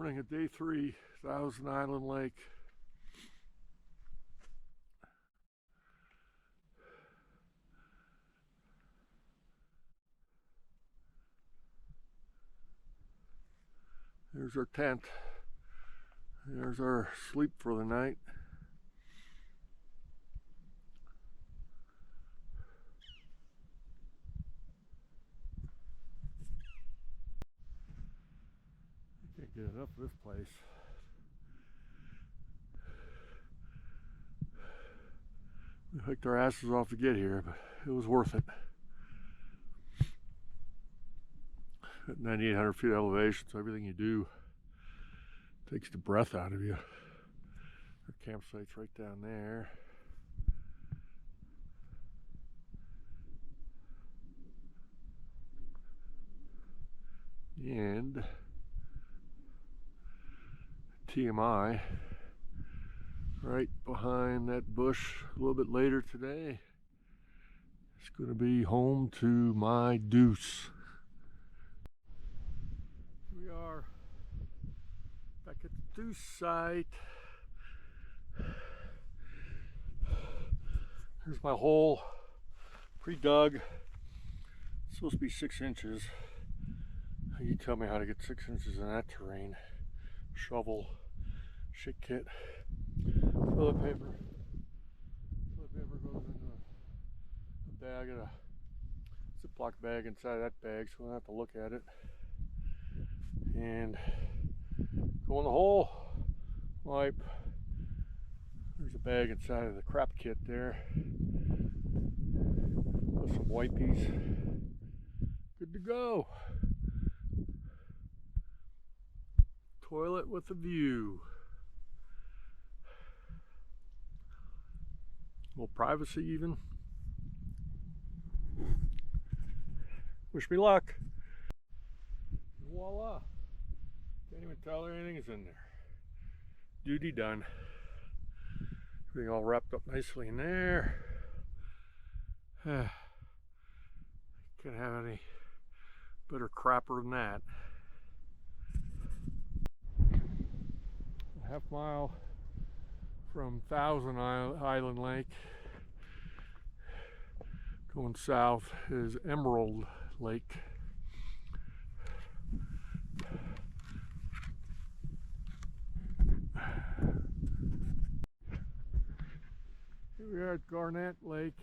morning at day 3, Thousand Island Lake. There's our tent. There's our sleep for the night. Can't get enough of this place. We hiked our asses off to get here, but it was worth it. At 9,800 feet elevation, so everything you do takes the breath out of you. Our campsite's right down there. And TMI, right behind that bush a little bit later today, it's going to be home to my deuce. We are back at the deuce site. Here's my hole, pre-dug. It's supposed to be 6 inches. You tell me how to get 6 inches in that terrain. Shovel, shit kit, toilet paper. Toilet paper goes in a bag, a Ziploc bag inside of that bag, so we don't have to look at it. And go in the hole, wipe. There's a bag inside of the crap kit there. With some wipies. Good to go. Toilet with a view. A little privacy even. Wish me luck. Voila. Can't even tell anything is in there. Duty done. Everything all wrapped up nicely in there. Can't have any better crapper than that. Half mile from Thousand Island Lake. Going south is Emerald Lake. Here we are at Garnett Lake.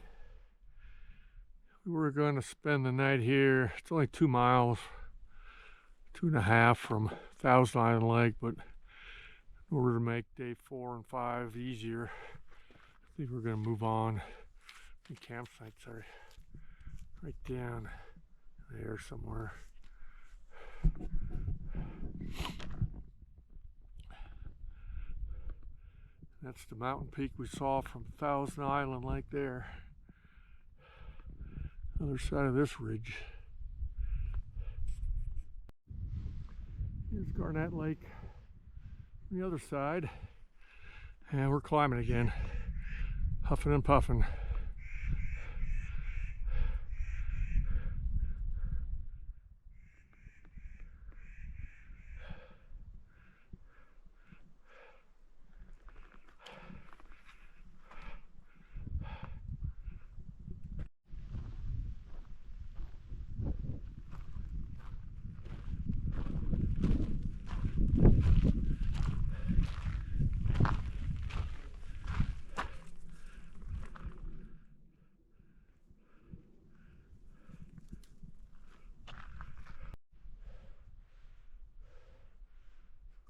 We were going to spend the night here. It's only 2 miles, 2.5 from Thousand Island Lake, but in order to make day 4 and 5 easier, I think we're going to move on. The campsites are right down there somewhere. That's the mountain peak we saw from Thousand Island Lake there. Other side of this ridge. Here's Garnett Lake on the other side, and we're climbing again, huffing and puffing.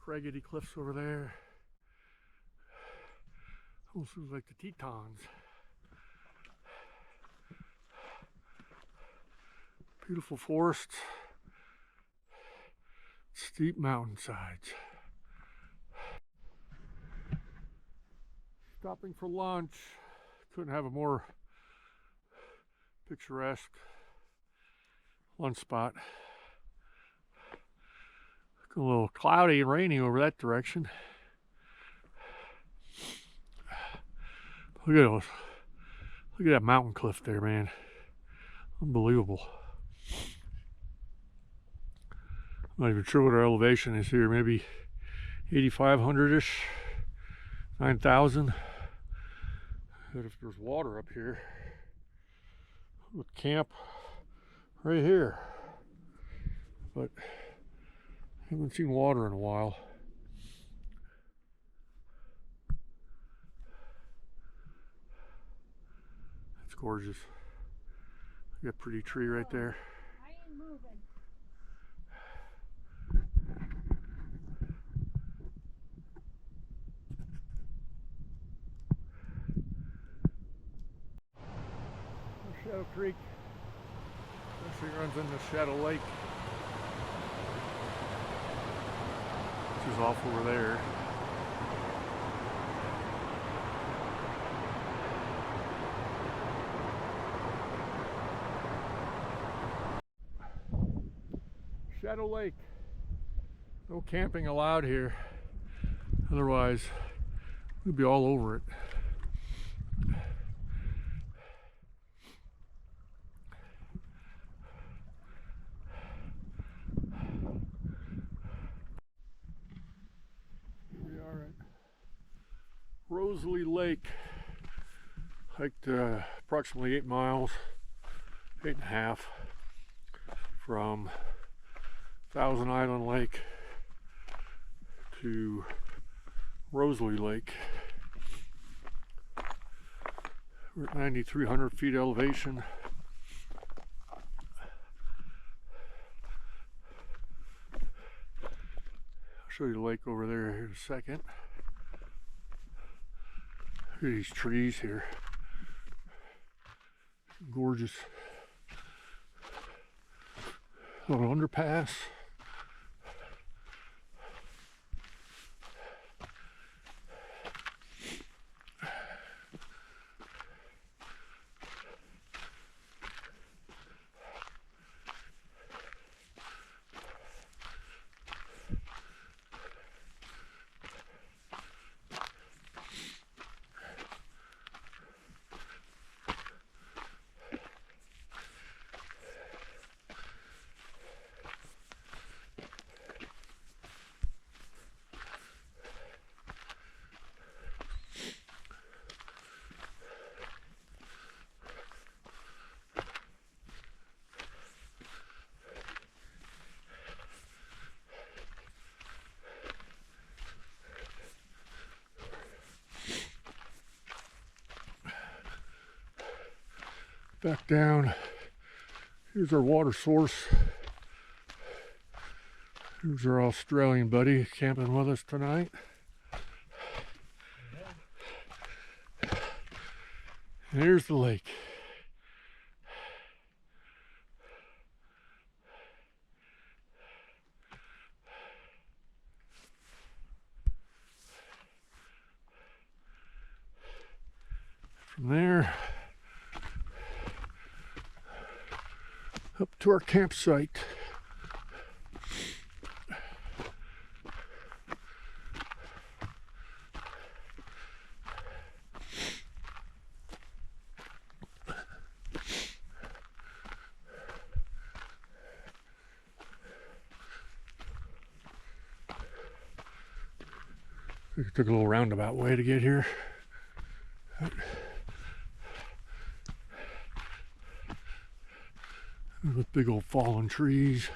Raggedy cliffs over there. Almost looks like the Tetons. Beautiful forests, steep mountainsides. Stopping for lunch. Couldn't have a more picturesque lunch spot. A little cloudy and rainy over that direction. Look at those. Look at that mountain cliff there, man. Unbelievable. I'm not even sure what our elevation is here. Maybe 8,500-ish, 9,000. But if there's water up here, would camp right here. But I haven't seen water in a while. It's gorgeous. Got a pretty tree right there. I ain't moving. Shadow Creek. This thing runs into Shadow Lake, which is off over there. Shadow Lake. No camping allowed here. Otherwise, we'd be all over it. We are at Rosalie Lake. Hiked approximately 8 miles, 8.5 from Thousand Island Lake to Rosalie Lake. We're at 9,300 feet elevation. I'll show you the lake over there in a second. Look at these trees here. Gorgeous. Little underpass. Back down. Here's our water source. Here's our Australian buddy camping with us tonight. And here's the lake. From there, up to our campsite. We took a little roundabout way to get here. With big old fallen trees.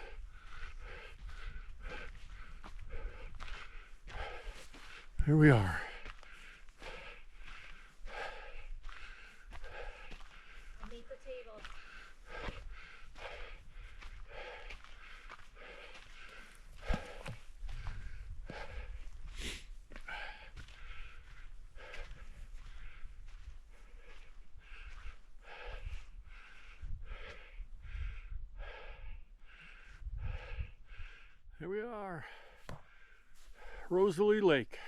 Here we are. Meet the tables. Here we are, Rosalie Lake.